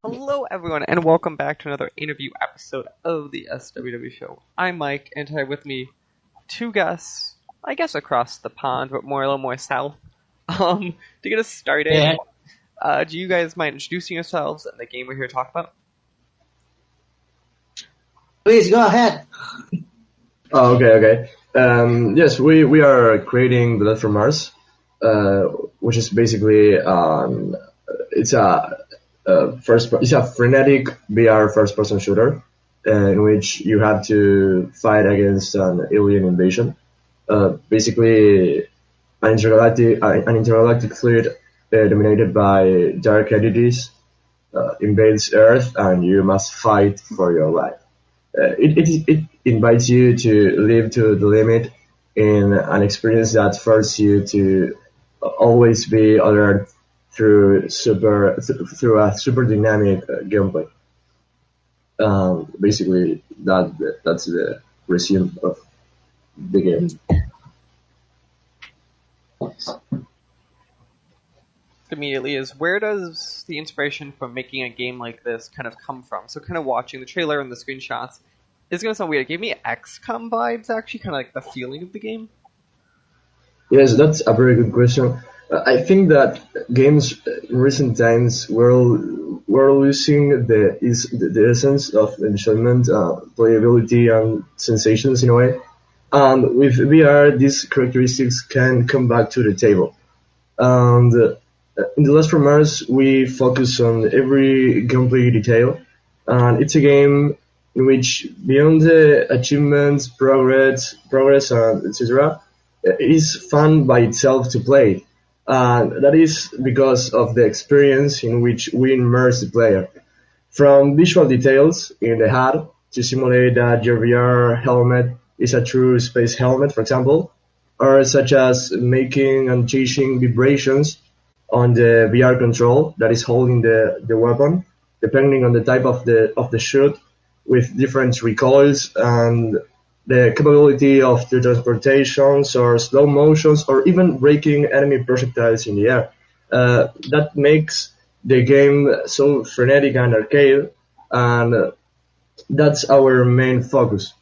Hello, everyone, and welcome back to another interview episode of the SWW show. I'm Mike, and today with me, two guests, I guess across the pond, but a little more south. To get us started, do you guys mind introducing yourselves and the game we're here to talk about? Please go ahead. Oh, okay. Yes, we are creating The Left from Mars, which is basically it's a frenetic VR first-person shooter in which you have to fight against an alien invasion. Basically, an intergalactic fleet dominated by dark entities invades Earth, and you must fight for your life. It invites you to live to the limit in an experience that forces you to always be alert through a super dynamic gameplay. Basically, that's the resume of the game. Immediately is, where does the inspiration for making a game like this kind of come from? So kind of watching the trailer and the screenshots, it's going to sound weird. It gave me XCOM vibes, actually, kind of like the feeling of the game. Yes, that's a very good question. I think that games in recent times were losing the essence of enjoyment, playability, and sensations in a way. And with VR, these characteristics can come back to the table. And in The Last from Mars, we focus on every gameplay detail, and it's a game in which, beyond the achievements, progress, and etc., it is fun by itself to play. And that is because of the experience in which we immerse the player. From visual details in the HUD to simulate that your VR helmet is a true space helmet, for example, or such as making and changing vibrations on the VR control that is holding the weapon, depending on the type of the shoot, with different recoils and the capability of the transportations or slow motions or even breaking enemy projectiles in the air. That makes the game so frenetic and arcade, and that's our main focus.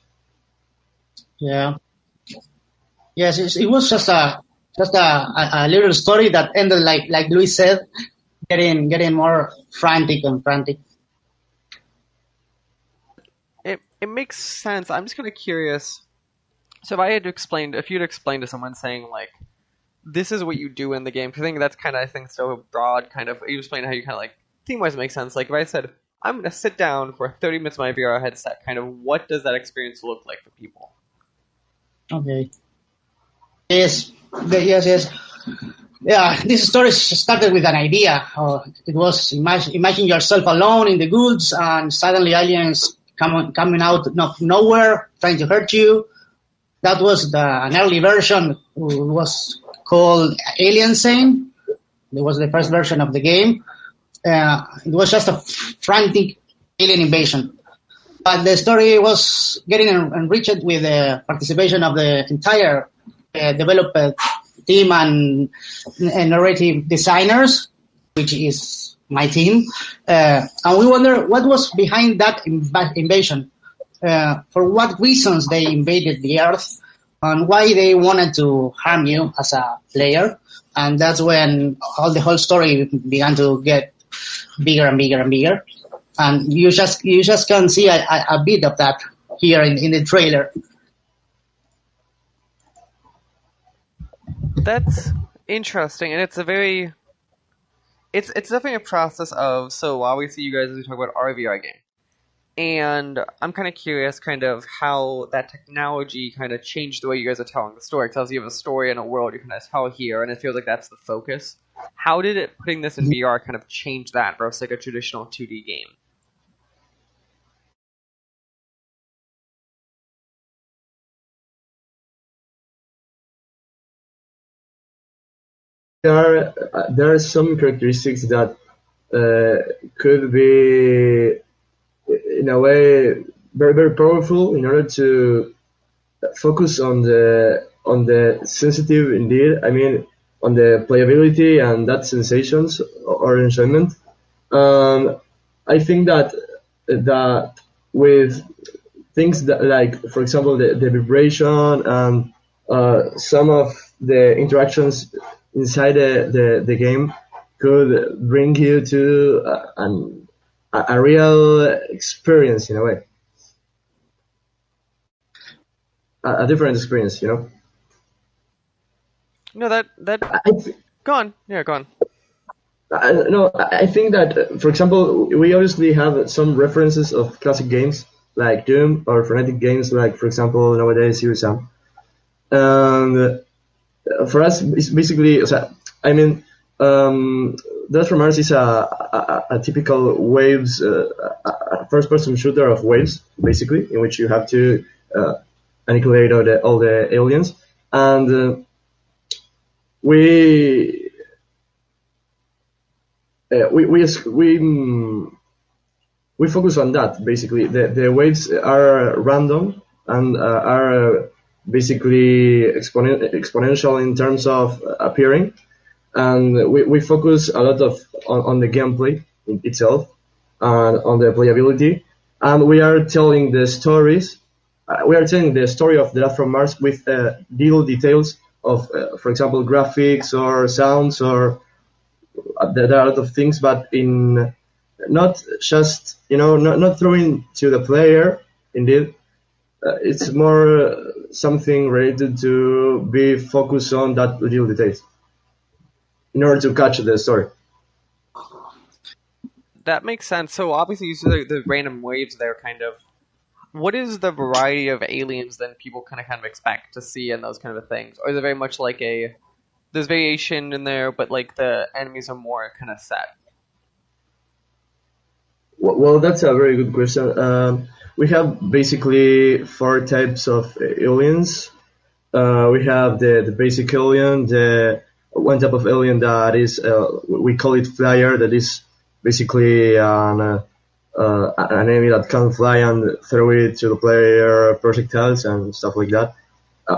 Yeah. Yes, it was just a little story that ended like Luis said, getting more frantic and frantic. It makes sense. I'm just kind of curious. So if you'd explain to someone saying like, this is what you do in the game, because I think that's kind of, so broad, kind of, you explain how you kind of like, theme-wise makes sense. Like if I said, I'm going to sit down for 30 minutes of my VR headset, kind of what does that experience look like for people? Okay. Yes. Yeah, this story started with an idea. It was imagine yourself alone in the woods, and suddenly aliens coming out of nowhere, trying to hurt you. That was an early version. It was called Alien Sane. It was the first version of the game. It was just a frantic alien invasion. But the story was getting enriched with the participation of the entire developer team and narrative designers, which is my team. And we wonder what was behind that invasion. For what reasons they invaded the Earth, and why they wanted to harm you as a player. And that's when the whole story began to get bigger and bigger and bigger. And you just can see a bit of that here in the trailer. That's interesting, and it's definitely a process of, so obviously you guys, as we talk about our VR game, and I'm kind of curious kind of how that technology kind of changed the way you guys are telling the story. Because you have a story and a world you kind of tell here, and it feels like that's the focus. How did putting this in VR kind of change that versus like a traditional 2D game? There are some characteristics that could be, in a way, very, very powerful in order to focus on the on the sensitive indeed. I mean, on the playability and that sensations or enjoyment. I think that with things that, like, for example, the vibration and some of the interactions inside the game could bring you to a real experience in a way, a different experience, you know. No, that I, th- go on. Yeah, go on. no, I think that, for example, we obviously have some references of classic games like Doom or frenetic games like, for example, nowadays Zero Sum. And for us, it's basically, I mean, Death from Mars is a typical waves, a first-person shooter of waves, basically, in which you have to annihilate all the aliens, and we focus on that basically. The waves are random and are basically exponential in terms of appearing, and we focus a lot on the gameplay itself and on the playability, and we are telling the stories. We are telling the story of the Death from Mars with little details of, for example, graphics or sounds, or there are a lot of things, but in not just, not throwing to the player. Indeed, it's more something related to be focused on that little details in order to catch the story. That makes sense. So obviously you see the random waves there, kind of. What is the variety of aliens then people kind of expect to see in those kind of things? Or is it very much like there's variation in there, but like the enemies are more kind of set? Well, that's a very good question. We have basically 4 types of aliens. We have the basic alien, the one type of alien that is, we call it flyer, that is basically an enemy that can fly and throw it to the player projectiles and stuff like that.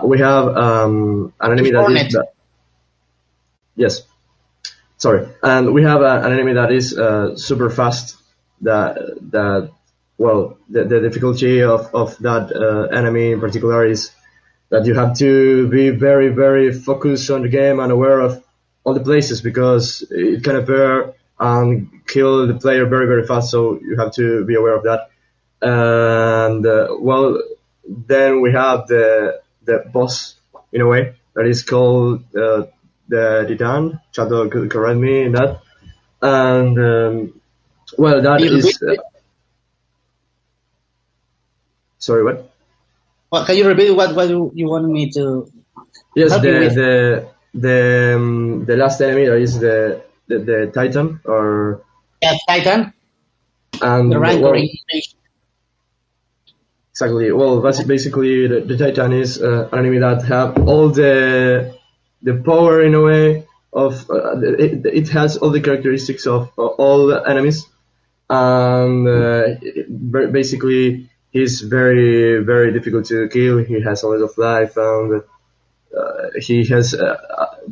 We have an enemy that is... Yes. Sorry. And we have an enemy that is super fast. The difficulty of that enemy in particular is that you have to be very, very focused on the game and aware of all the places, because it can appear and kill the player very, very fast, so you have to be aware of that. And then we have the boss, in a way, that is called the Titan. Chato could correct me in that. And that is... sorry, what? Well, can you repeat what you want me to? Yes, the last enemy, that is the Titan, or... Yes, Titan. And the Rancor. Exactly. Well, basically the Titan is an enemy that have all the power, in a way, of it has all the characteristics of all the enemies, and basically he's very, very difficult to kill. He has a lot of life, and he has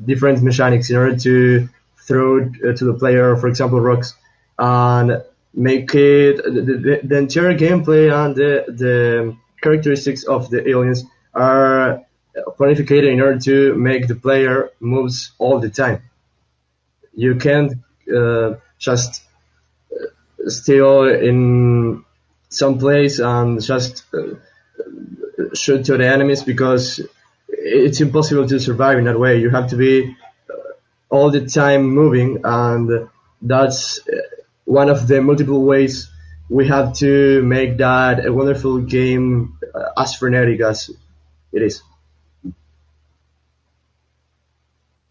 different mechanics in order to throw to the player, for example, rocks, and make it the entire gameplay and the characteristics of the aliens are planified in order to make the player moves all the time. You can't just still in some place and just shoot to the enemies, because it's impossible to survive in that way. You have to be all the time moving, and that's one of the multiple ways we have to make that a wonderful game as frenetic as it is.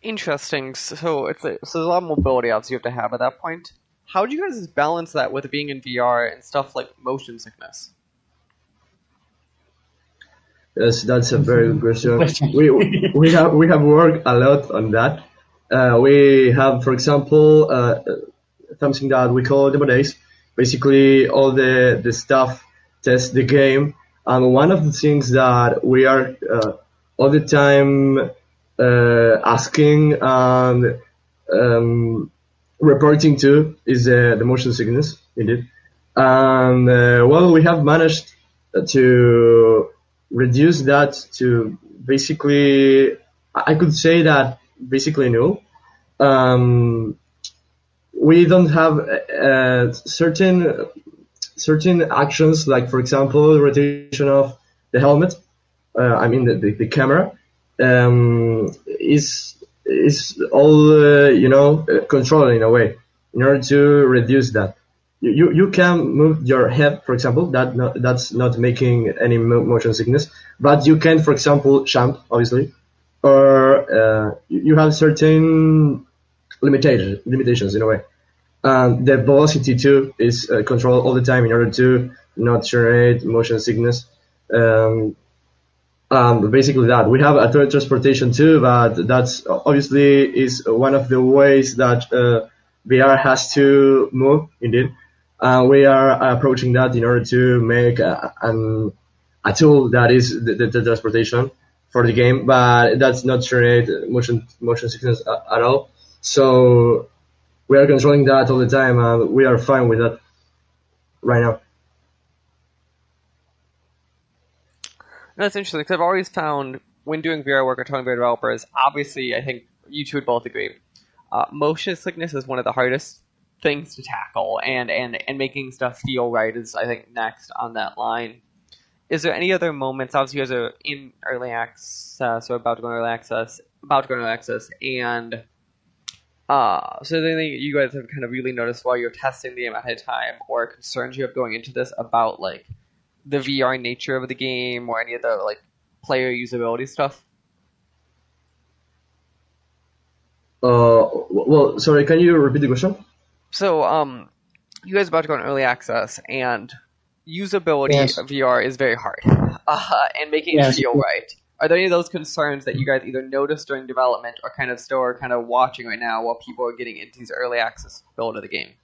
Interesting. So there's a lot of mobility obviously you have to have at that point. How do you guys balance that with being in VR and stuff like motion sickness? Yes, that's a very good question. We have worked a lot on that. We have, for example, something that we call demo days. Basically, all the staff test the game, and one of the things that we are all the time asking and reporting to is the motion sickness, indeed. And well, we have managed to reduce that to basically, I could say that basically null. We don't have certain actions, like for example, rotation of the helmet. The camera is all controlled in a way in order to reduce that. You can move your head, for example. That's not making any motion sickness, but you can, for example, jump, obviously, or you have certain limitations in a way. The velocity too is controlled all the time in order to not generate motion sickness. Basically that. We have a transportation too, but that's obviously is one of the ways that VR has to move, indeed. We are approaching that in order to make a tool that is the transportation for the game, but that's not generate motion sickness at all. So we are controlling that all the time, and we are fine with that right now. That's interesting, because I've always found when doing VR work or talking to developers, obviously, I think you two would both agree, motion sickness is one of the hardest things to tackle, and making stuff feel right is, I think, next on that line. Is there any other moments? Obviously, you guys are in early access or about to go into early access, and so anything you guys have kind of really noticed while you're testing the game ahead of time, or concerns you have going into this about like the VR nature of the game or any of the like player usability stuff? Well, sorry, can you repeat the question? So, you guys are about to go in early access, and usability of VR is very hard, and making it feel right. Are there any of those concerns that you guys either noticed during development or kind of still are kind of watching right now while people are getting into these early access build of the game?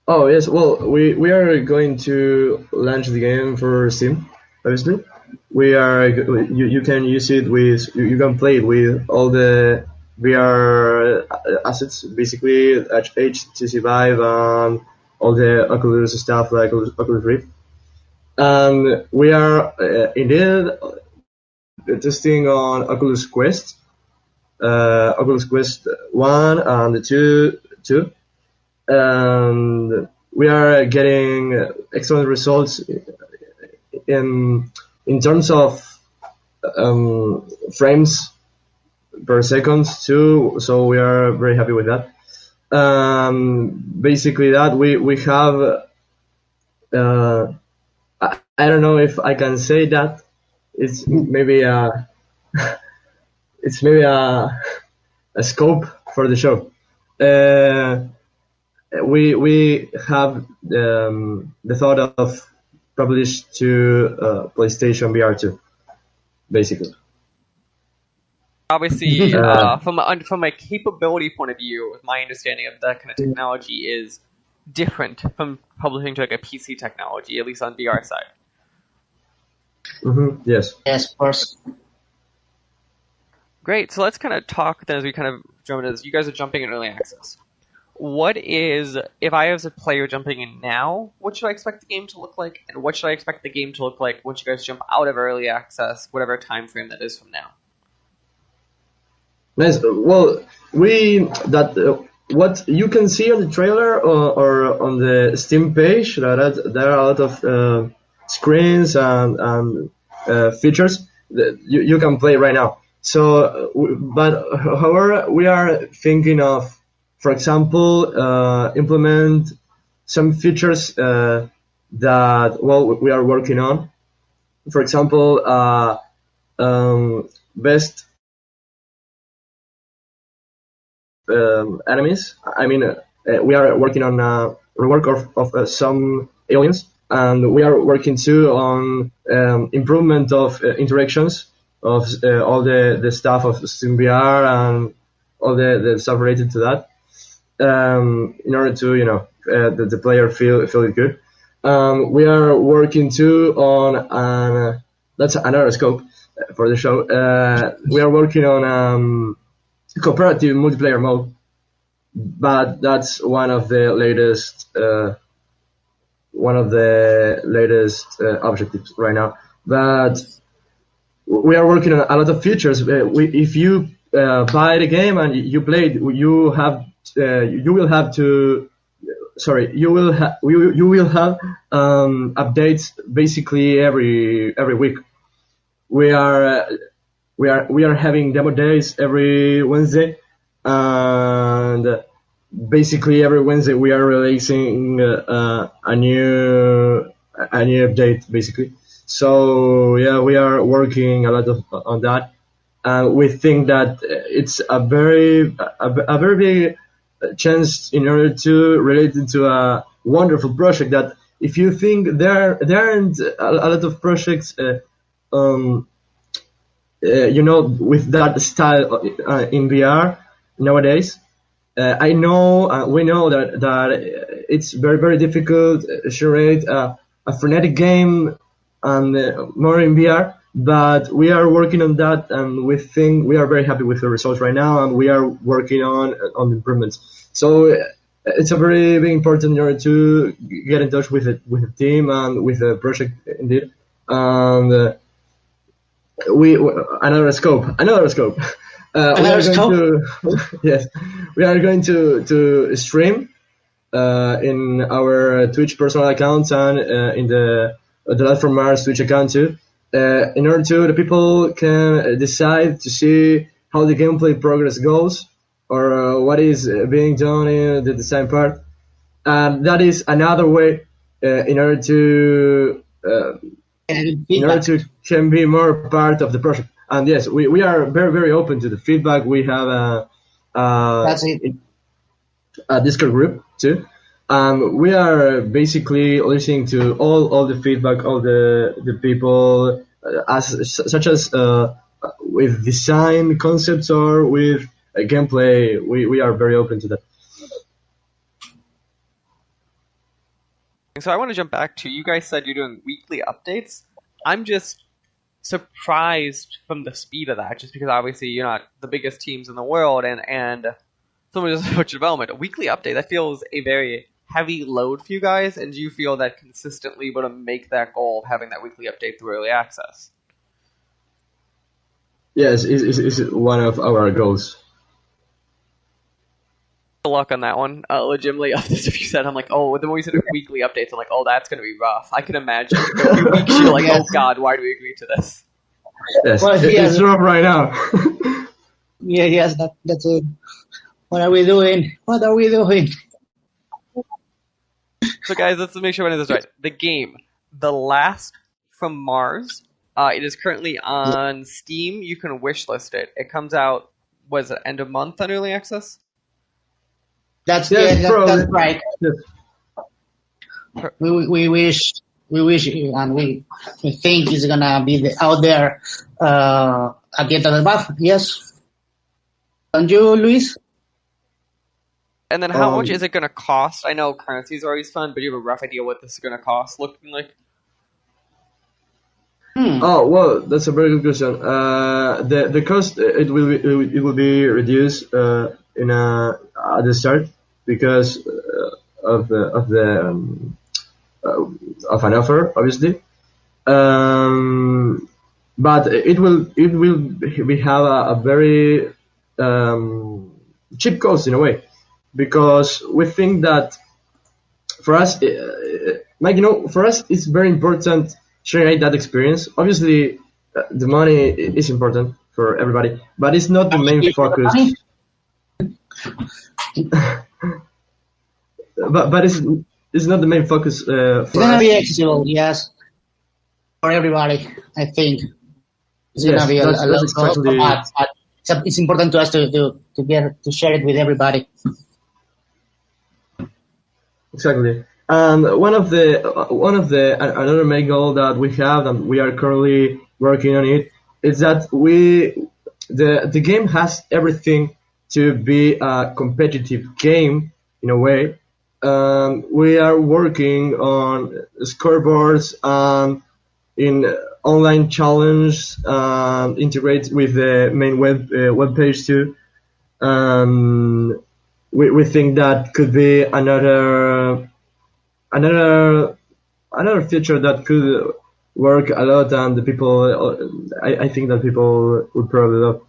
Oh yes, well we are going to launch the game for Steam, obviously. We are you can use it with you can play it with all the VR assets, basically HTC Vive and all the Oculus stuff like Oculus Rift. And we are indeed testing on Oculus Quest 1 and 2, and we are getting excellent results in terms of frames per second too. So we are very happy with that. Basically, that we have. I don't know if I can say that. It's maybe a scope for the show. We have the thought of publish to PlayStation VR 2, basically. Obviously, from a capability point of view, my understanding of that kind of technology is different from publishing to like a PC technology, at least on VR side. Mm-hmm. Yes. Yes, of course. Great. So let's kind of talk then as we kind of jump into this. You guys are jumping in early access. What is, if I as a player jumping in now, what should I expect the game to look like? And what should I expect the game to look like once you guys jump out of early access, whatever time frame that is from now? Nice. Well, what you can see on the trailer or on the Steam page, there are a lot of screens and features that you can play right now. So, but however, we are thinking of, for example, implement some features that we are working on. For example, best enemies. I mean, we are working on a rework of some aliens, and we are working too on improvement of interactions of all the stuff of SteamVR and all the stuff related to that, in order to the player feel it good. We are working too on that's another scope for the show. We are working on cooperative multiplayer mode, but that's one of the latest objectives right now. But we are working on a lot of features. If you buy the game and you play it, you will have updates basically every week. We are having demo days every Wednesday, and basically every Wednesday we are releasing a new update basically. So yeah, we are working a lot on that. We think that it's a very big chance in order to relate it to a wonderful project. That if you think there aren't a lot of projects, with that style in VR nowadays. We know that it's very, very difficult to generate a frenetic game and more in VR, but we are working on that, and we think we are very happy with the results right now, and we are working on improvements. So it's a very, very important in order to get in touch with the team and with the project indeed. And another scope. Yes, we are going to stream in our Twitch personal accounts and in the Lad from Mars Twitch account too, in order to the people can decide to see how the gameplay progress goes, or what is being done in the design part. That is another way in order to can be more part of the project. And yes, we are very, very open to the feedback. We have a Discord group too. We are basically listening to all the feedback, all the people, such as with design concepts or with gameplay. We are very open to that. So I want to jump back to, you guys said you're doing weekly updates. I'm just surprised from the speed of that, just because obviously you're not the biggest teams in the world, and someone does so much development. A weekly update, that feels a very heavy load for you guys, and do you feel that consistently able to make that goal of having that weekly update through early access? Yes, it's one of our goals. Good luck on that one. Legitimately, of the stuff you said, I'm like, oh, the more you said weekly updates, I'm like, oh, that's going to be rough. I can imagine for a few weeks you're like, oh god, why do we agree to this? Yes, it's rough right now. Yes, that's it. What are we doing? So guys, let's make sure I know this right. The game, The Last from Mars, it is currently on Steam. You can wishlist it. It comes out, was it end of month on early access? That's right. Yes. We wish, and we think it's gonna be out there at the end of the month. Yes. Don't you, Luis? And then how much is it going to cost? I know currency is always fun, but do you have a rough idea what this is going to cost looking like? Oh, well, that's a very good question. The cost, it will be reduced at the start because of an offer, obviously. But it will we have a very cheap cost in a way, because we think that for us, for us it's very important to generate that experience. Obviously, the money is important for everybody, but it's not the main focus. but it's not the main focus for it's gonna us. be accessible, yes, for everybody. I think it's gonna be a lot exactly. but it's important to us to share it with everybody. Exactly. And another main goal that we have, and we are currently working on it, is that the game has everything to be a competitive game in a way. We are working on scoreboards and in online challenge, integrate with the main web page too. We think that could be another feature that could work a lot, and the people, I think that people would probably love.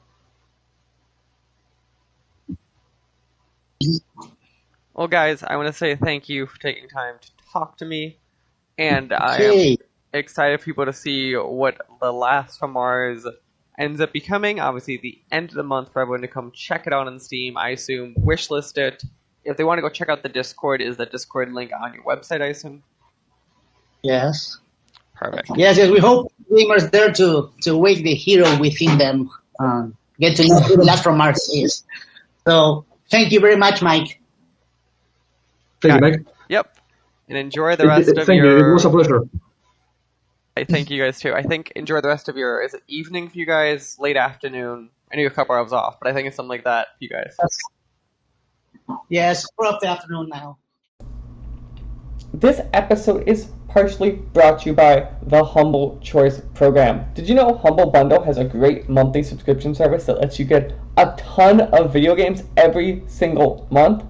Well, guys, I want to say thank you for taking time to talk to me, and I am Okay. excited for people to see what The Last from Mars ends up becoming. Obviously, the end of the month for everyone to come check it out on Steam. I assume wishlist it. If they want to go check out the Discord, is the Discord link on your website? I assume. Yes. Perfect. Yes, yes. We hope gamers there to wake the hero within them, get to know who the last from Mars is. So thank you very much, Mike. Thank you, Mike. Yep. And enjoy the rest of Thank you. It was a pleasure. I thank you guys too. I think enjoy the rest of your, is it evening for you guys? Late afternoon? I know you have a couple hours off, but I think it's something like that for you guys. Yes, 4 of the afternoon now. This episode is partially brought to you by the Humble Choice program. Did you know Humble Bundle has a great monthly subscription service that lets you get a ton of video games every single month?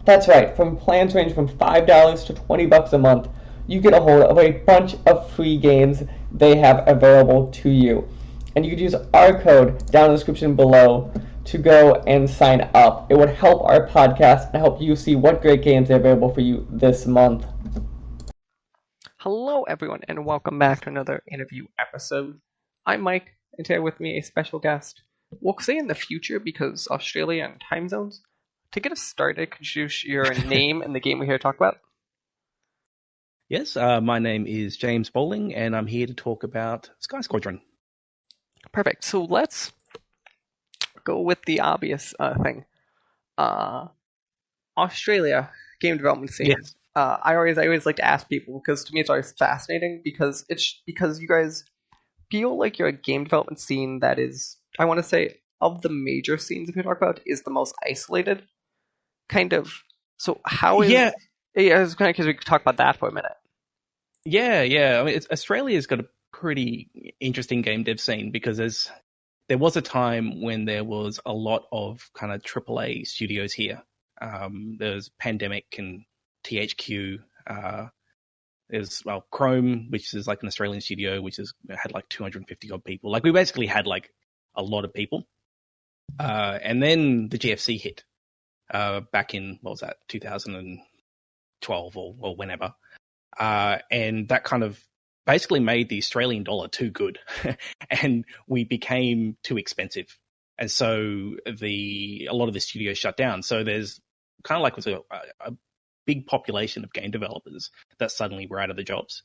That's right, from plans range from $5 to $20 a month, you get a hold of a bunch of free games they have available to you. And you could use our code down in the description below to go and sign up. It would help our podcast and help you see what great games are available for you this month. Hello, everyone, and welcome back to another interview episode. I'm Mike, and today with me a special guest. We'll say in the future because Australia and time zones. To get us started, could you use your name and the game we're here to talk about? Yes, my name is James Bowling, and I'm here to talk about Squadron. Perfect. So let's go with the obvious thing. Australia game development scene. Yes. I always like to ask people because to me it's always fascinating because you guys feel like you're a game development scene that is, I want to say, of the major scenes if you talk about, is the most isolated. Kind of. So how is? Yeah, I was kind of because we could talk about that for a minute. Yeah. I mean, Australia's got a pretty interesting game dev scene because there was a time when there was a lot of kind of AAA studios here. There's Pandemic and THQ. There's Chrome, which is like an Australian studio, which had like 250 odd people. Like we basically had like a lot of people. And then the GFC hit. Back in, 2012 or whenever. And that kind of basically made the Australian dollar too good and we became too expensive. And so a lot of the studios shut down. So there's kind of like was a big population of game developers that suddenly were out of the jobs.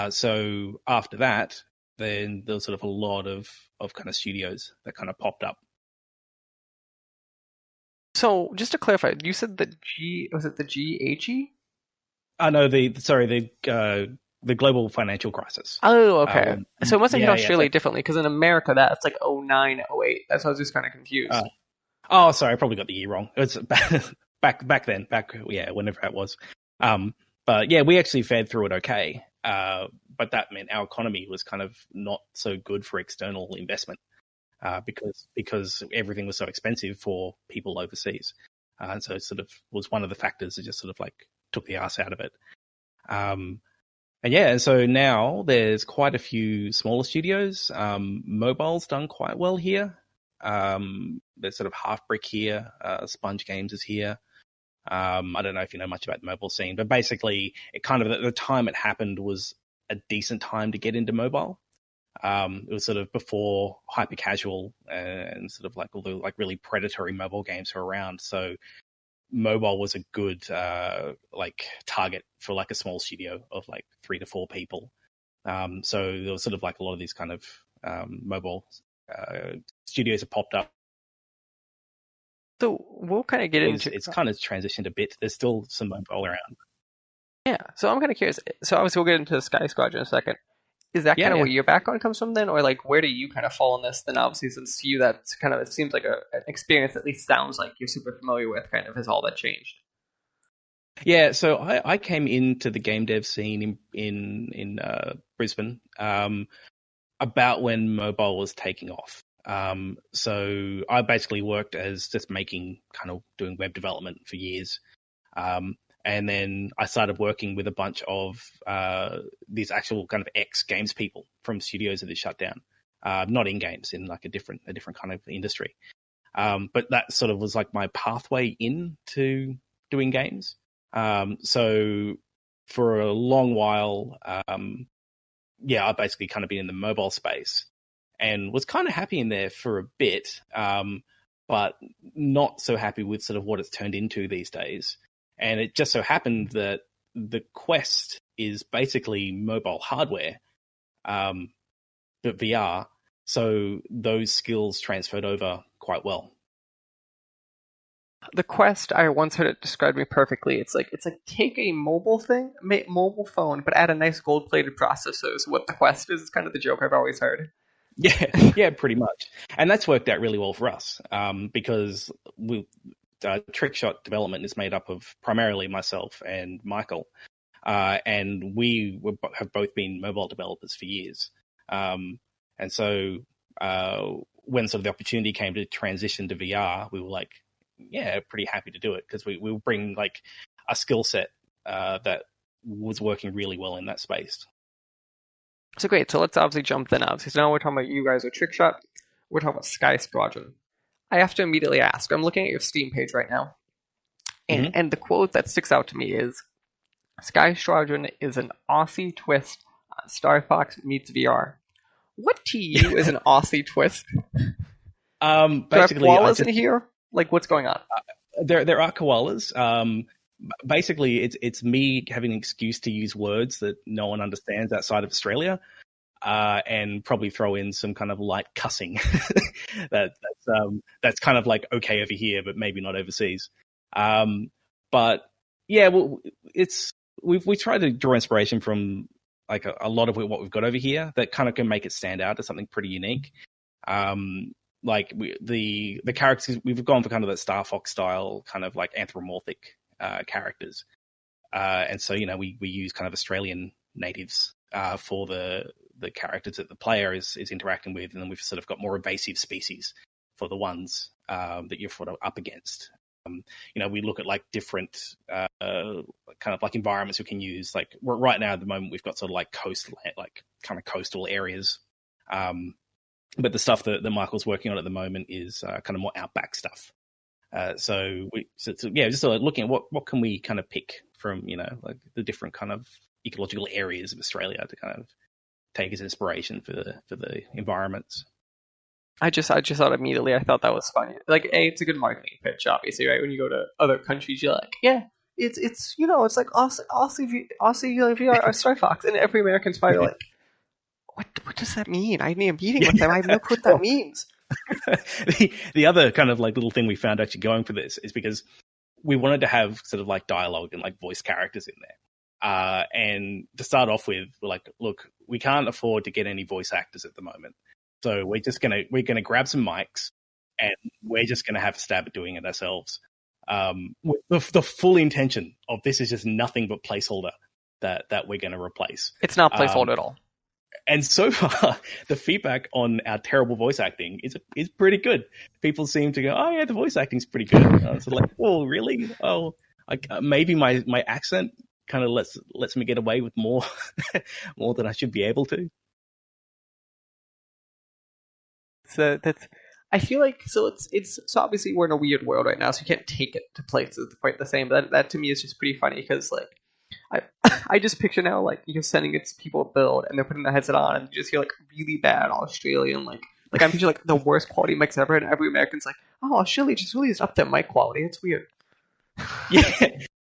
So after that, then there was sort of a lot of kind of studios that kind of popped up. So, just to clarify, you said was it the GHE? No, the global financial crisis. Oh, okay. So it must have hit Australia differently, because in America that's like 09, 08. That's why I was just kind of confused. Sorry, I probably got the year wrong. It was back then, whenever that was. But yeah, we actually fared through it okay. But that meant our economy was kind of not so good for external investment. Because everything was so expensive for people overseas. And so it sort of was one of the factors that just sort of like took the arse out of it. And so now there's quite a few smaller studios. Mobile's done quite well here. There's sort of Half Brick here. Sponge Games is here. I don't know if you know much about the mobile scene, but basically it kind of, at the time it happened was a decent time to get into mobile. It was sort of before hyper casual and sort of like all the like really predatory mobile games were around. So mobile was a good like target for like a small studio of like 3 to 4 people. So there was sort of like a lot of these kind of mobile studios that popped up. So we'll kind of get into it's kind of transitioned a bit. There's still some mobile around. Yeah. So I'm kind of curious. So obviously we'll get into Sky Squadron in a second. Is that kind of where your background comes from then? Or like where do you kind of fall in this then? Obviously since that's kind of, it seems like an experience that at least sounds like you're super familiar with, kind of has all that changed. Yeah, so I came into the game dev scene in Brisbane about when mobile was taking off. So I basically worked as just doing web development for years. And then I started working with a bunch of these actual kind of ex-games people from studios that had shut down. Not in games, in like a different kind of industry. But that sort of was like my pathway into doing games. So for a long while, I basically kind of been in the mobile space and was kind of happy in there for a bit, but not so happy with sort of what it's turned into these days. And it just so happened that the Quest is basically mobile hardware, but VR. So those skills transferred over quite well. The Quest, I once heard it described me perfectly. It's like take a mobile phone, but add a nice gold-plated processor. Is what the Quest is. It's kind of the joke I've always heard. Yeah, pretty much. And that's worked out really well for us because Trickshot development is made up of primarily myself and Michael, and we have both been mobile developers for years. And so when sort of the opportunity came to transition to VR, we were like, yeah, pretty happy to do it because we will bring like a skill set that was working really well in that space. So great. So let's obviously jump then out. So now we're talking about you guys with Trickshot. We're talking about Squadron. I have to immediately ask. I'm looking at your Steam page right now, and the quote that sticks out to me is, "Squadron is an Aussie twist on Star Fox meets VR." What to you is an Aussie twist? Basically, koalas in here? Like, what's going on? There are koalas. Basically, it's me having an excuse to use words that no one understands outside of Australia, and probably throw in some kind of light cussing. That's kind of like okay over here, but maybe not overseas. But yeah, well, we try to draw inspiration from like a lot of what we've got over here that kind of can make it stand out as something pretty unique. Like the characters, we've gone for kind of that Star Fox style, kind of like anthropomorphic characters, and so we use kind of Australian natives for the characters that the player is interacting with, and then we've sort of got more invasive species for the ones that you're sort of up against. We look at like different kind of like environments we can use. Like right now at the moment, we've got sort of like kind of coastal areas. But the stuff that Michael's working on at the moment is kind of more outback stuff. Just sort of looking at what can we kind of pick from, like the different kind of ecological areas of Australia to kind of take as inspiration for the environments. I just thought immediately. I thought that was funny. Like, it's a good marketing pitch, obviously, right? When you go to other countries, you're like, yeah, it's it's like Aussie VR Star Fox, and every American's probably like, what does that mean? I need a meeting with them. I have no clue what that means. The other kind of like little thing we found actually going for this is because we wanted to have sort of like dialogue and like voice characters in there. And to start off with, we're like, look, we can't afford to get any voice actors at the moment. So we're gonna grab some mics and we're just gonna have a stab at doing it ourselves. With the full intention of this is just nothing but placeholder that we're gonna replace. It's not placeholder at all. And so far, the feedback on our terrible voice acting is pretty good. People seem to go, "Oh yeah, the voice acting's pretty good." So like, "Oh really? Oh, maybe my accent kind of lets me get away with more more than I should be able to." So I feel like so obviously we're in a weird world right now, so you can't take it to places quite the same. But that to me is just pretty funny because like I just picture now like you're sending it to people to build and they're putting the headset on and you just hear like really bad Australian like I'm picturing like the worst quality mix ever, and every American's like, "Oh, Australia just really is up there mic quality." It's weird.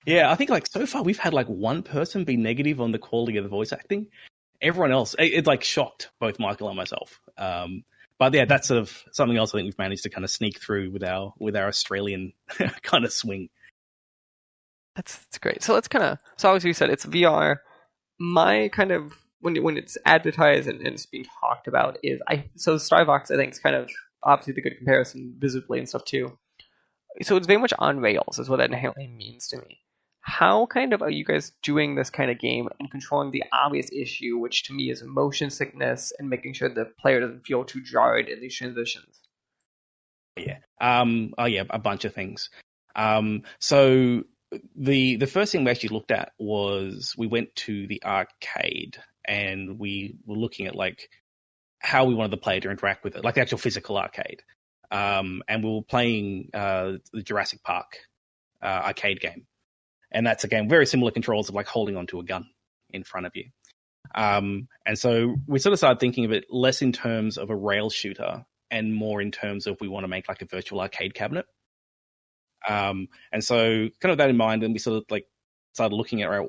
Yeah. I think like so far we've had like one person be negative on the quality of the voice acting. Everyone else, it like shocked both Michael and myself. But yeah, that's sort of something else I think we've managed to kind of sneak through with our Australian kind of swing. That's great. So obviously you said it's VR. My kind of when it's advertised and it's being talked about is so Starbucks I think is kind of obviously the good comparison visibly and stuff too. So it's very much on rails is what that inherently means to me. How kind of are you guys doing this kind of game and controlling the obvious issue, which to me is motion sickness and making sure the player doesn't feel too jarred in these transitions? Yeah. A bunch of things. So the first thing we actually looked at was we went to the arcade and we were looking at like how we wanted the player to interact with it, like the actual physical arcade. And we were playing the Jurassic Park arcade game. And that's, again, very similar controls of like holding onto a gun in front of you. And so we sort of started thinking of it less in terms of a rail shooter and more in terms of we want to make like a virtual arcade cabinet. And so kind of that in mind, and we sort of like started looking at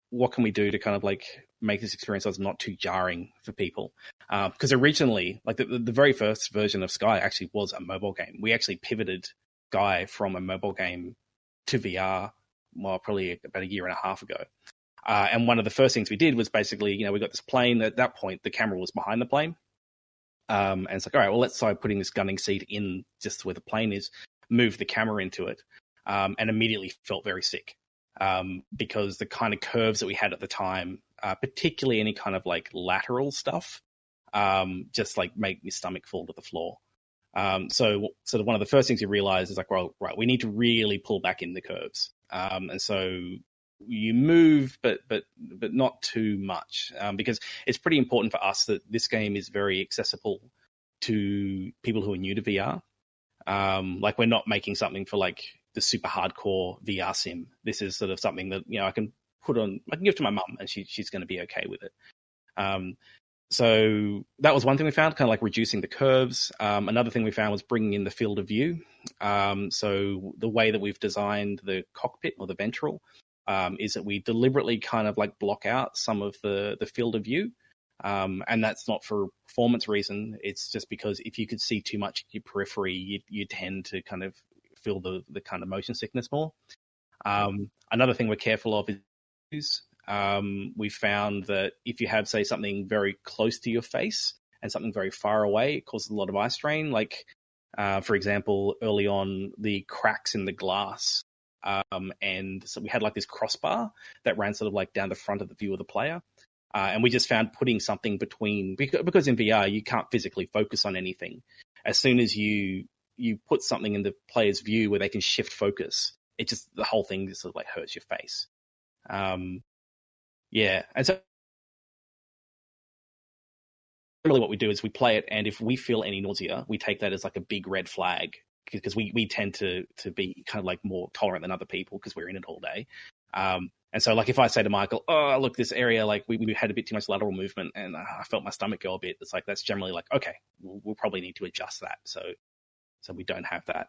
what can we do to kind of like make this experience as not too jarring for people. Because originally, like the very first version of Sky actually was a mobile game. We actually pivoted Sky from a mobile game to VR, well, probably about a year and a half ago. And one of the first things we did was basically, we got this plane. At that point, the camera was behind the plane. And it's like, all right, well, let's start putting this gunning seat in just where the plane is, move the camera into it, and immediately felt very sick. Because the kind of curves that we had at the time, particularly any kind of like lateral stuff, just like make my stomach fall to the floor. So sort of one of the first things you realize is like, well, right, we need to really pull back in the curves. And so you move, but not too much, because it's pretty important for us that this game is very accessible to people who are new to VR. Like we're not making something for like the super hardcore VR sim. This is sort of something that I can give to my mum and she's going to be okay with it. So that was one thing we found, kind of like reducing the curves. Another thing we found was bringing in the field of view. So the way that we've designed the cockpit or the ventral is that we deliberately kind of like block out some of the field of view. And that's not for performance reason. It's just because if you could see too much in your periphery, you tend to kind of feel the kind of motion sickness more. Another thing we're careful of is we found that if you have, say, something very close to your face and something very far away, it causes a lot of eye strain. Like, for example, early on, the cracks in the glass. And so we had like this crossbar that ran sort of like down the front of the view of the player. And we just found putting something between, because in VR, you can't physically focus on anything. As soon as you put something in the player's view where they can shift focus, the whole thing just sort of like hurts your face. Yeah. And so really what we do is we play it, and if we feel any nausea, we take that as like a big red flag, because we tend to be kind of like more tolerant than other people because we're in it all day. And so like if I say to Michael, oh, look, this area, like we had a bit too much lateral movement and I felt my stomach go a bit, it's like that's generally like, okay, we'll probably need to adjust that so we don't have that.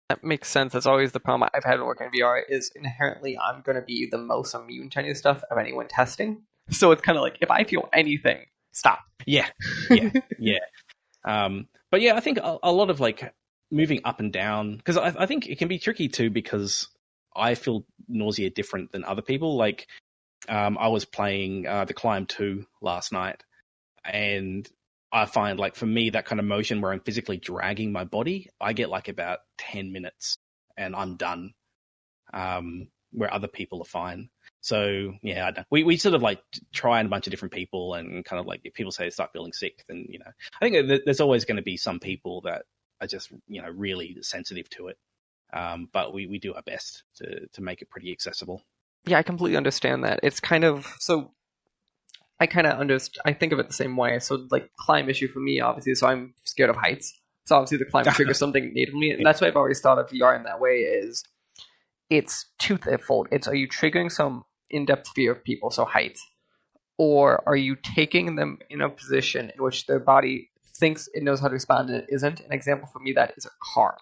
That makes sense. That's always the problem I've had working in VR is inherently I'm going to be the most immune to any stuff of anyone testing. So it's kind of like, if I feel anything, stop. Yeah. But yeah, I think a lot of like moving up and down, because I think it can be tricky too, because I feel nausea different than other people. Like I was playing The Climb 2 last night, and I find like for me that kind of motion where I'm physically dragging my body, I get like about 10 minutes and I'm done, where other people are fine. So yeah, I don't. We sort of like try a bunch of different people, and kind of like if people say they start feeling sick, then I think that there's always going to be some people that are just really sensitive to it. But we do our best to make it pretty accessible. Yeah, I completely understand that. It's kind of so. I kind of I think of it the same way. So like climb issue for me, obviously. So I'm scared of heights. So obviously the climb triggers something innate in me, and that's why I've always thought of VR in that way. Is it's twofold. It's, are you triggering some in-depth fear of people, so heights, or are you taking them in a position in which their body thinks it knows how to respond and it isn't? An example for me that is a car.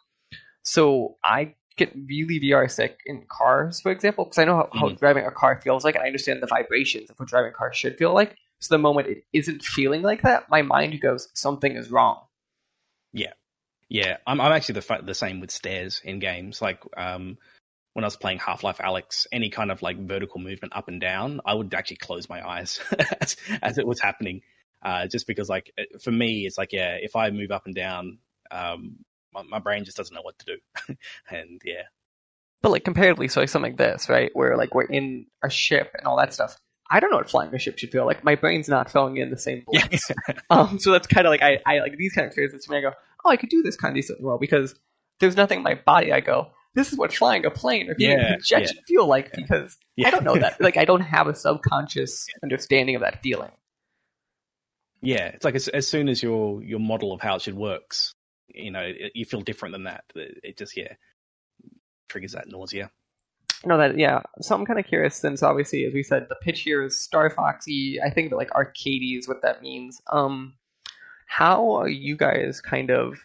So I get really VR sick in cars, for example, because I know how driving a car feels like, and I understand the vibrations of what driving a car should feel like. So the moment it isn't feeling like that, my mind goes, something is wrong. Yeah. I'm actually the same with stairs in games. Like when I was playing Half-Life Alyx, any kind of like vertical movement up and down, I would actually close my eyes as it was happening. Just because like for me, it's like, yeah, if I move up and down, my brain just doesn't know what to do. And yeah. But like comparatively, so like something like this, right, where like we're in a ship and all that stuff. I don't know what flying a ship should feel like. My brain's not filling in the same Yeah. blanks. So that's kind of like I like these kind of experiences. To me, I go, oh, I could do this kind of decently well because there's nothing in my body. I go, this is what flying a plane or being a Yeah, jet should feel like because Yeah. I don't know that. Like I don't have a subconscious understanding of that feeling. Yeah, it's like as soon as your model of how it should works, you know, you feel different than that. It just triggers that nausea. No, that yeah. So I'm kind of curious since obviously, as we said, the pitch here is Star Foxy. I think that like arcadey is what that means. How are you guys kind of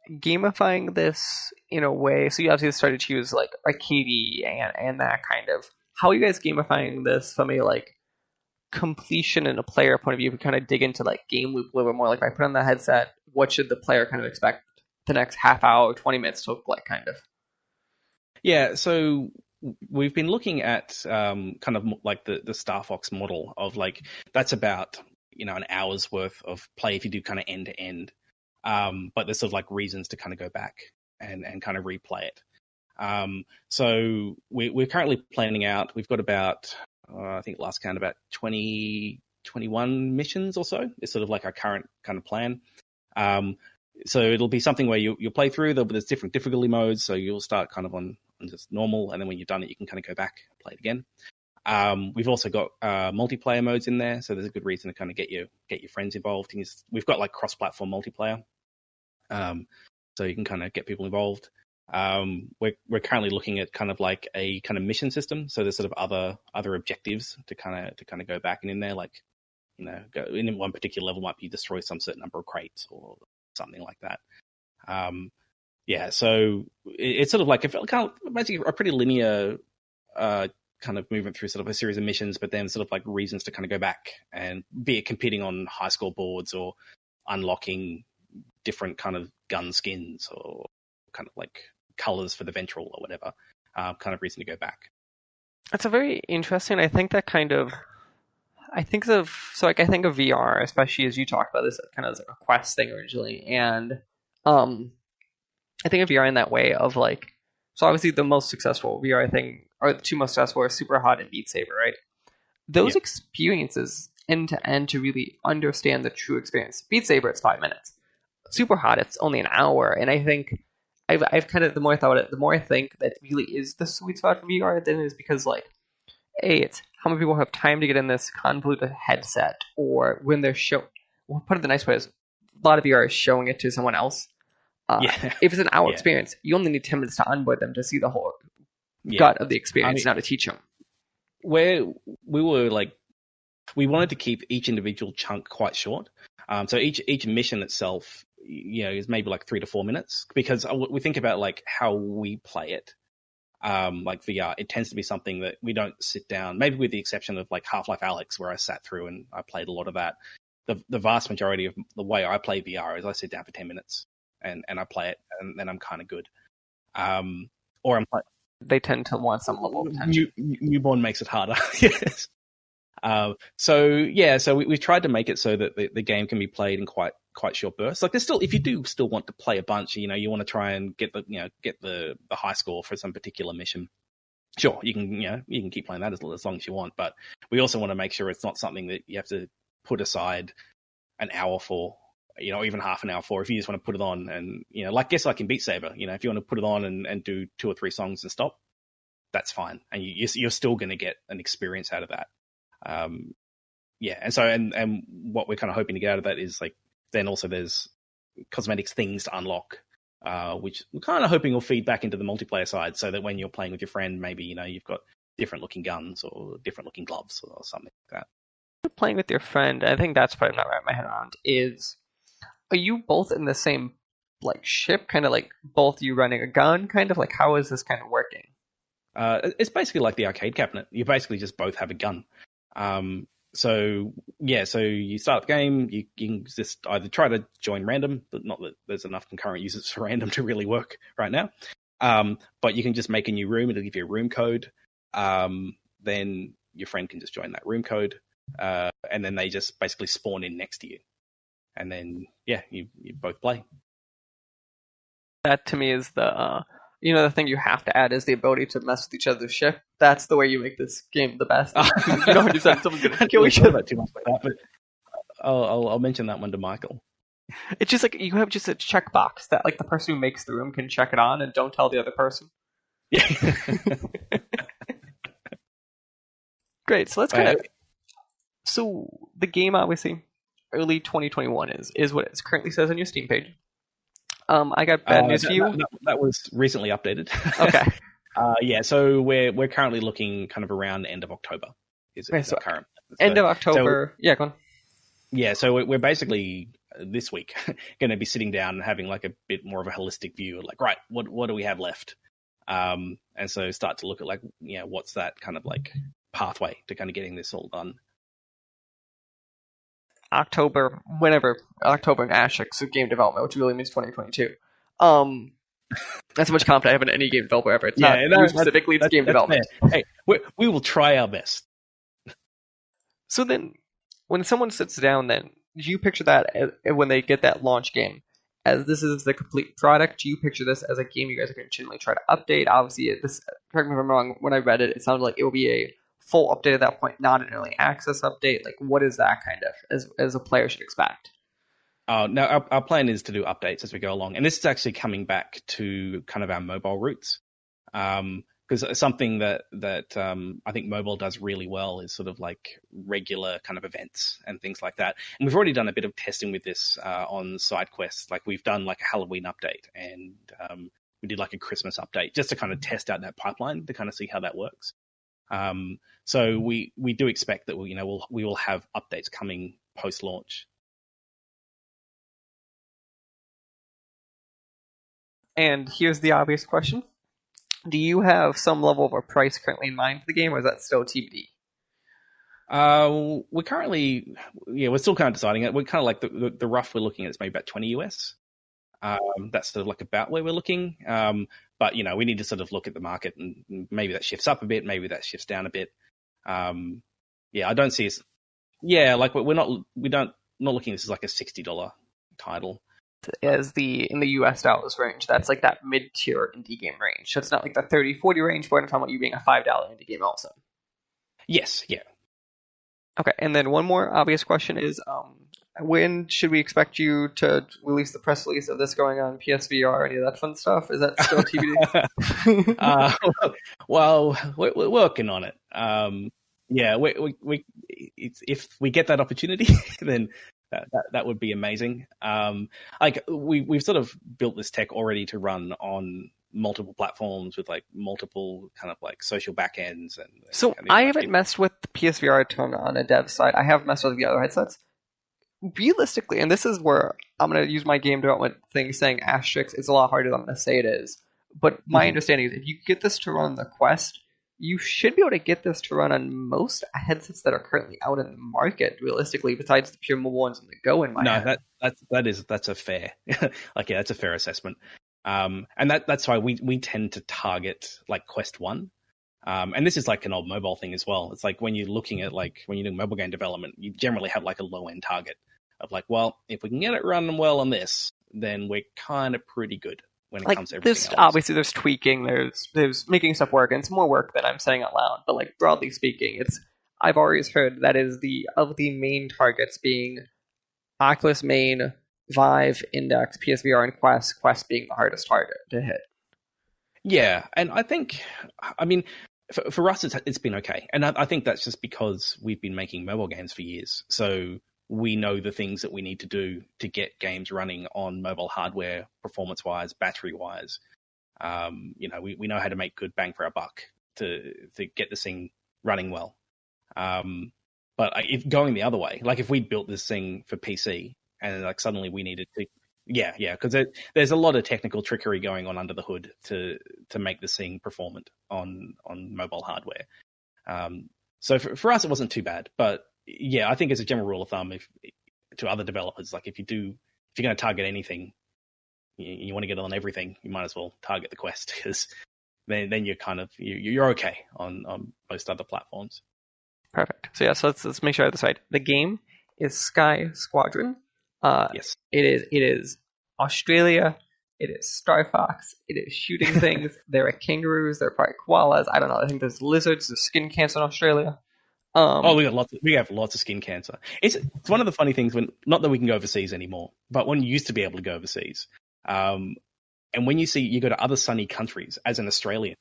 gamifying this in a way? So you obviously started to use like arcadey and that kind of. How are you guys gamifying this from a like completion and a player point of view? If we kind of dig into like game loop a little bit more, like if I put on the headset, what should the player kind of expect the next half hour, 20 minutes to look like, kind of? Yeah, so we've been looking at kind of like the Star Fox model of like that's about an hour's worth of play if you do kind of end to end, but there's sort of like reasons to kind of go back and kind of replay it. So we're currently planning out. We've got about I think last count about 21 missions or so. It's sort of like our current kind of plan. So it'll be something where you'll play through. There's different difficulty modes. So you'll start kind of on just normal, and then when you've done it, you can kind of go back and play it again. We've also got multiplayer modes in there, so there's a good reason to kind of get your friends involved. We've got like cross-platform multiplayer, so you can kind of get people involved. We're currently looking at kind of like a kind of mission system. So there's sort of other objectives to kind of go back and in there, like go in one particular level might be destroy some certain number of crates or something like that. So it's sort of like kind of basically a pretty linear kind of movement through sort of a series of missions, but then sort of like reasons to kind of go back and be it competing on high score boards or unlocking different kind of gun skins or kind of like colors for the ventral or whatever, kind of reason to go back. That's a very interesting. I think of VR, especially as you talked about this kind of as a quest thing originally, and I think of VR in that way of like, so obviously the most successful VR thing, or the two most successful, are Super Hot and Beat Saber, right? Those experiences end to end to really understand the true experience. Beat Saber, it's 5 minutes. Super Hot, it's only an hour, and I think I've kind of, the more I thought about it, the more I think that really is the sweet spot for VR. Then is because like, it's how many people have time to get in this convoluted headset, or when they're well, put it the nice way is a lot of VR is showing it to someone else. If it's an hour experience, you only need 10 minutes to onboard them to see the whole gut of the experience, not to teach them. Where we were like, we wanted to keep each individual chunk quite short. So each mission itself, is maybe like 3 to 4 minutes, because we think about like how we play it. Like VR, it tends to be something that we don't sit down, maybe with the exception of like Half-Life Alyx, where I sat through and I played a lot of that. The vast majority of the way I play VR is I sit down for 10 minutes and I play it, and then I'm kind of good. Or I'm like, they tend to want some level of attention. Newborn makes it harder. Yes. So we've tried to make it so that the game can be played in quite short bursts. Like there's still, if you do still want to play a bunch, you want to try and get the high score for some particular mission. Sure, you can keep playing that as long as you want, but we also want to make sure it's not something that you have to put aside an hour for, even half an hour for, if you just want to put it on and, like in Beat Saber, if you want to put it on and do 2 or 3 songs and stop, that's fine. And you're still going to get an experience out of that. And so, and what we're kind of hoping to get out of that is like, then also there's cosmetics things to unlock, which we're kind of hoping will feed back into the multiplayer side, so that when you're playing with your friend, maybe, you've got different looking guns or different looking gloves or something like that. Playing with your friend, I think that's what I'm not wrapping my head around, is, are you both in the same like ship, kind of like both you running a gun, kind of like, how is this kind of working? It's basically like the arcade cabinet. You basically just both have a gun. So you start the game, you can just either try to join random, but not that there's enough concurrent users for random to really work right now. But you can just make a new room, it'll give you a room code. Then your friend can just join that room code, and then they just basically spawn in next to you. And then, you both play. That to me is the You know, the thing you have to add is the ability to mess with each other's ship. That's the way you make this game the best. You know, when you said someone's gonna kill each other. Too much like that, but I'll mention that one to Michael. It's just like you have just a checkbox that like the person who makes the room can check it on and don't tell the other person. Yeah. Great. So let's kind of. So the game, obviously, early 2021 is what it currently says on your Steam page. I got bad news for you. That was recently updated. Okay. Yeah, so we're currently looking kind of around the end of October. Is Okay, so current end of October? Yeah, go on. Yeah, so we're basically this week going to be sitting down and having like a bit more of a holistic view of like, right, what do we have left? And so start to look at like, you know, what's that kind of like pathway to kind of getting this all done. October in Asterisk of game development, which really means 2022. That's how much confidence I have in any game developer ever. It's not you specifically, it's game development. Hey, we will try our best. So then, when someone sits down, then do you picture that when they get that launch game as this is the complete product? Do you picture this as a game you guys are going to continually try to update? Obviously, this, correct me if I'm wrong, when I read it, it sounded like it will be a full update at that point, not an early access update. Like, what is that kind of as a player should expect? No, our plan is to do updates as we go along, and this is actually coming back to kind of our mobile roots. Because something that I think mobile does really well is sort of like regular kind of events and things like that. And we've already done a bit of testing with this on side quests. Like we've done like a Halloween update and we did like a Christmas update just to kind of test out that pipeline to kind of see how that works. So we do expect that we will have updates coming post launch. And here's the obvious question. Do you have some level of a price currently in mind for the game, or is that still TBD? We're currently, we're still kind of deciding it. We're kind of like the rough we're looking at is maybe about 20 US. That's sort of like about where we're looking. But we need to sort of look at the market and maybe that shifts up a bit, maybe that shifts down a bit. I don't see us. Yeah, like we're not looking at this as like a $60 title. As in the US dollars range, that's like that mid-tier indie game range. So it's not like the 30-40 range, but I'm talking about you being a $5 indie game also. Yes, yeah. Okay, and then one more obvious question is, when should we expect you to release the press release of this going on PSVR, any of that fun stuff? Is that still TBD? Well, we're working on it. If we get that opportunity, then that would be amazing. Like we've sort of built this tech already to run on multiple platforms with like multiple kind of like social backends. So I haven't messed with the PSVR a ton on a dev side. I have messed with the other headsets. Realistically, and this is where I'm going to use my game development thing saying asterisk, it's a lot harder than I'm going to say it is. But my understanding is if you get this to run the Quest, you should be able to get this to run on most headsets that are currently out in the market, realistically, besides the pure mobile ones on the go in my head. That's a fair that's a fair assessment. And that's why we tend to target like Quest 1. And this is like an old mobile thing as well. It's like when you're looking at like when you're doing mobile game development, you generally have like a low end target of like, well, if we can get it running well on this, then we're kind of pretty good. When it comes to everything else. Obviously there's tweaking, there's making stuff work, and it's more work than I'm saying out loud. But like broadly speaking, I've always heard that is the main targets being Oculus main, Vive, Index, PSVR, and Quest being the hardest target to hit. Yeah, and I think, I mean, for us it's been okay, and I think that's just because we've been making mobile games for years, so we know the things that we need to do to get games running on mobile hardware, performance-wise, battery-wise. We know how to make good bang for our buck to get this thing running well. But if going the other way, like if we built this thing for PC and like suddenly we needed to, because there's a lot of technical trickery going on under the hood to make this thing performant on mobile hardware. So for us, it wasn't too bad, but I think as a general rule of thumb, to other developers, like if you're going to target anything, you want to get on everything, you might as well target the Quest because then you're kind of you're okay on most other platforms. Perfect. So let's make sure I have this right. The game is Squadron. Yes. It is Australia, it is Star Fox, it is shooting things. There are kangaroos, there are probably koalas. I don't know. I think there's lizards, there's skin cancer in Australia. We have lots of skin cancer. It's one of the funny things when, not that we can go overseas anymore, but when you used to be able to go overseas, and when you go to other sunny countries as an Australian,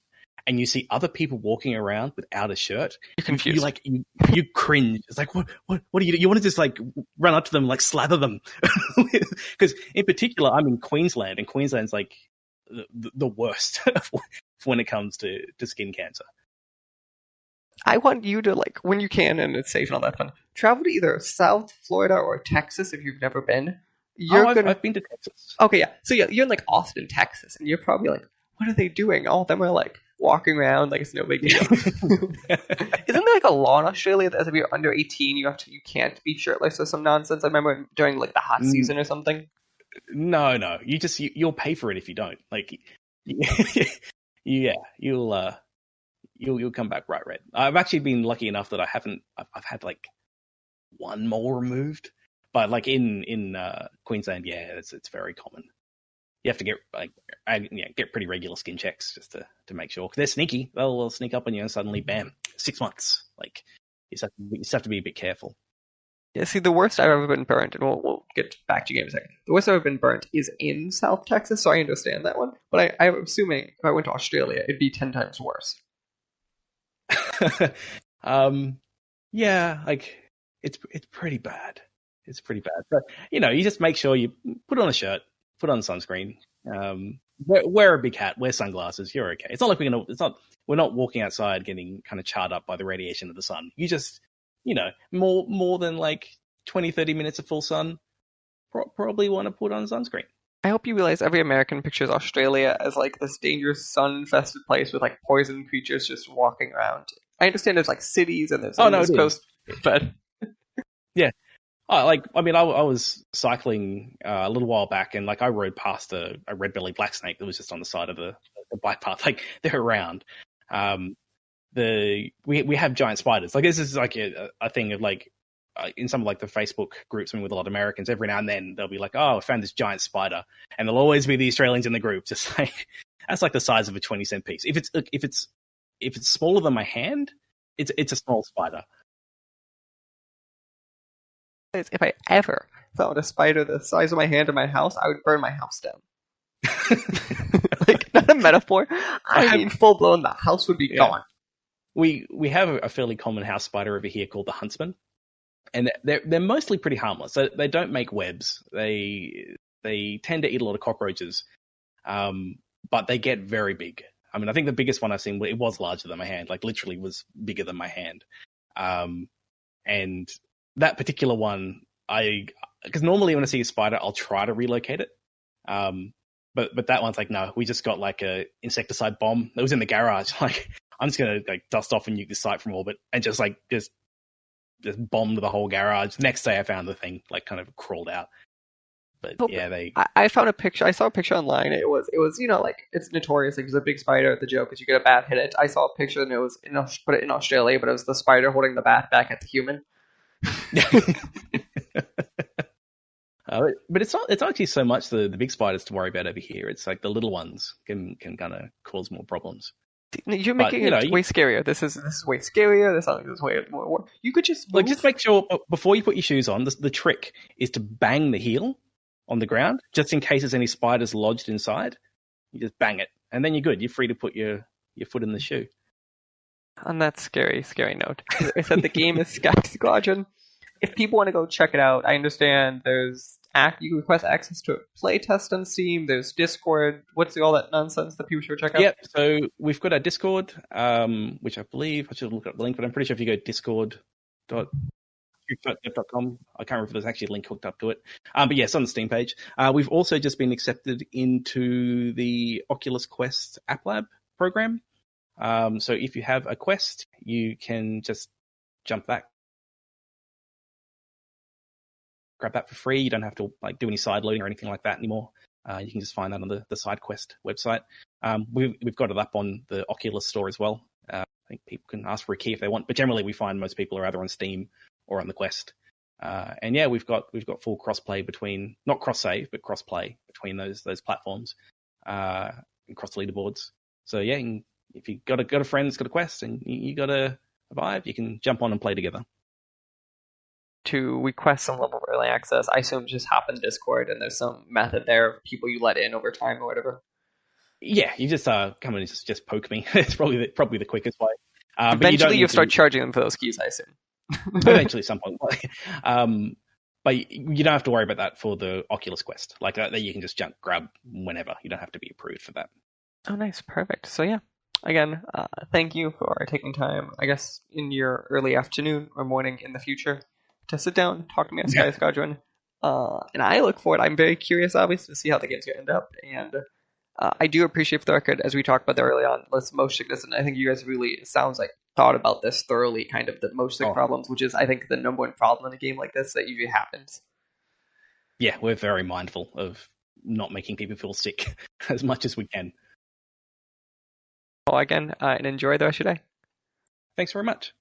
and you see other people walking around without a shirt, you're confused. You cringe. It's like, what do you do? You want to just like run up to them, like slather them, because in particular, I'm in Queensland, and Queensland's like the worst when it comes to skin cancer. I want you to, like, when you can and it's safe and all that fun, travel to either South Florida or Texas if you've never been. I've been to Texas. Okay, yeah. So yeah, you're in like Austin, Texas, and you're probably like, what are they doing? All of them are like walking around like it's no big deal. Isn't there like a law in Australia that if you're under 18, you can't be shirtless or some nonsense? I remember during like the hot season or something. No. You'll pay for it if you don't. Like, yeah, you'll come back bright red. I've actually been lucky enough that I've had like one mole removed, but like in Queensland, yeah, it's very common. You have to get pretty regular skin checks just to make sure. 'Cause they're sneaky. They'll sneak up on you and suddenly, bam, 6 months. Like, you just have to be a bit careful. Yeah, see, the worst I've ever been burnt, and we'll get back to you in a second. The worst I've ever been burnt is in South Texas, so I understand that one. But I'm assuming if I went to Australia, it'd be 10 times worse. Yeah, like it's pretty bad. It's pretty bad. But you just make sure you put on a shirt, put on sunscreen, wear a big hat, wear sunglasses. You're okay. It's not like we're not walking outside getting kind of charred up by the radiation of the sun. You just more than like 20-30 minutes of full sun, probably want to put on sunscreen. I hope you realize every American pictures Australia as like this dangerous sun-infested place with like poison creatures just walking around. I understand there's like cities and there's this coast, but yeah. I was cycling a little while back, and like I rode past a red-bellied black snake that was just on the side of the bike path. Like, they're around. We have giant spiders. Like, this is like a thing of like in some of like the Facebook groups, with a lot of Americans, every now and then they'll be like, "Oh, I found this giant spider," and there'll always be the Australians in the group just like, that's like the size of a 20-cent piece. If it's smaller than my hand, it's a small spider. If I ever found a spider the size of my hand in my house, I would burn my house down. Like, not a metaphor. I mean, full blown, the house would be gone. We have a fairly common house spider over here called the huntsman, and they're mostly pretty harmless. They don't make webs. They tend to eat a lot of cockroaches, but they get very big. I mean, I think the biggest one I've seen, it was larger than my hand, like literally was bigger than my hand. And that particular one, because normally when I see a spider, I'll try to relocate it. But that one's like, no, we just got like a insecticide bomb that was in the garage. Like, I'm just going to like dust off and nuke this site from orbit, and just bombed the whole garage. The next day I found the thing like kind of crawled out. But I found a picture. I saw a picture online. It was like, it's notorious. Like, there's a big spider. The joke is you get a bat, hit it. I saw a picture and it was in Australia, but it was the spider holding the bat back at the human. But it's not actually so much the big spiders to worry about over here. It's like the little ones can kind of cause more problems. You're making it way scarier. This is way scarier. This is way more. You could just move. Just make sure before you put your shoes on. The trick is to bang the heel on the ground, just in case there's any spiders lodged inside. You just bang it, and then you're good. You're free to put your foot in the shoe. On that scary note, I said the game is Squadron. If people want to go check it out, I understand you can request access to a playtest on Steam. There's Discord. What's all that nonsense that people should check out? Yep. So we've got our Discord, which I believe I should look up the link, but I'm pretty sure if you go discord.com, I can't remember if there's actually a link hooked up to it. But yes, on the Steam page. We've also just been accepted into the Oculus Quest App Lab program. So if you have a Quest, you can just jump that. Grab that for free. You don't have to like do any side loading or anything like that anymore. You can just find that on the SideQuest website. We've got it up on the Oculus store as well. I think people can ask for a key if they want, but generally we find most people are either on Steam or on the Quest. And yeah, we've got full crossplay between, not cross save, but crossplay between those platforms across the leaderboards. So yeah, if you got a friend that's got a quest and you got a Vive, you can jump on and play together. To request some level of early access, I assume just hop in Discord and there's some method there of people you let in over time or whatever. Yeah, you just come and just poke me. It's probably the quickest way. Eventually, you'll start charging them for those keys, I assume. Eventually, at some point. But you don't have to worry about that for the Oculus Quest. Like that, you can just grab whenever. You don't have to be approved for that. Oh, nice, perfect. So yeah, again, thank you for taking time. I guess in your early afternoon or morning in the future to sit down, talk to me on Sky Squadron. And I look forward. I'm very curious, obviously, to see how the game's going to end up. And I do appreciate, for the record, as we talked about there early on, less motion sickness, and I think you guys really, it sounds like, thought about this thoroughly, kind of the motion sick problems, which is, I think, the number one problem in a game like this that usually happens. Yeah, we're very mindful of not making people feel sick as much as we can. Well, again, and enjoy the rest of your day. Thanks very much.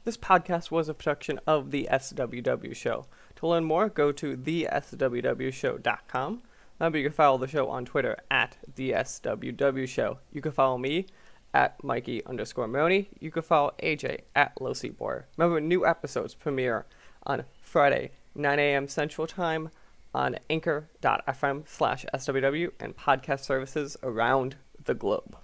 This podcast was a production of the SWW Show. To learn more, go to theswwshow.com. Remember, you can follow the show on Twitter at the SWW Show. You can follow me at Mikey_Maroney. You can follow AJ at LowSeatBoy. Remember, new episodes premiere on Friday, 9 a.m. Central Time on anchor.fm/SWW and podcast services around the globe.